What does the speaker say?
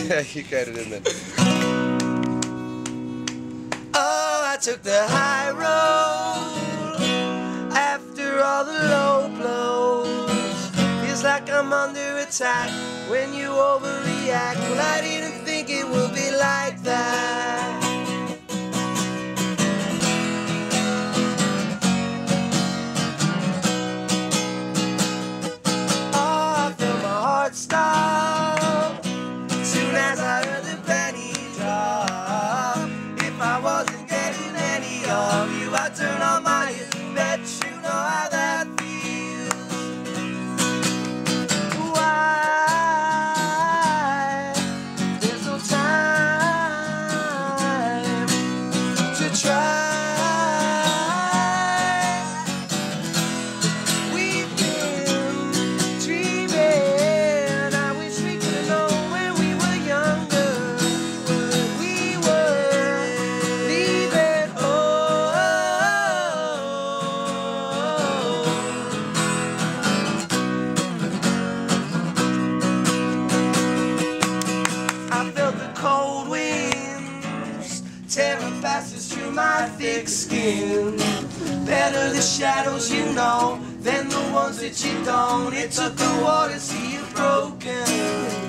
You got it in there. Oh, I took the high road after all the low blows. Feels like I'm under attack when you overreact. Well, I didn't think it would be like that. Oh, I felt my heart stop soon as I heard the penny drop. If I wasn't getting any of you, I'd turn on my ears. Bet you know how that feels. Why? There's no time to try. We've been dreaming. I wish we could know when we were younger. We were leaving I felt the cold winds tearing passes through my thick skin. Better the shadows you know than the ones that you don't. It took the war to see you broken.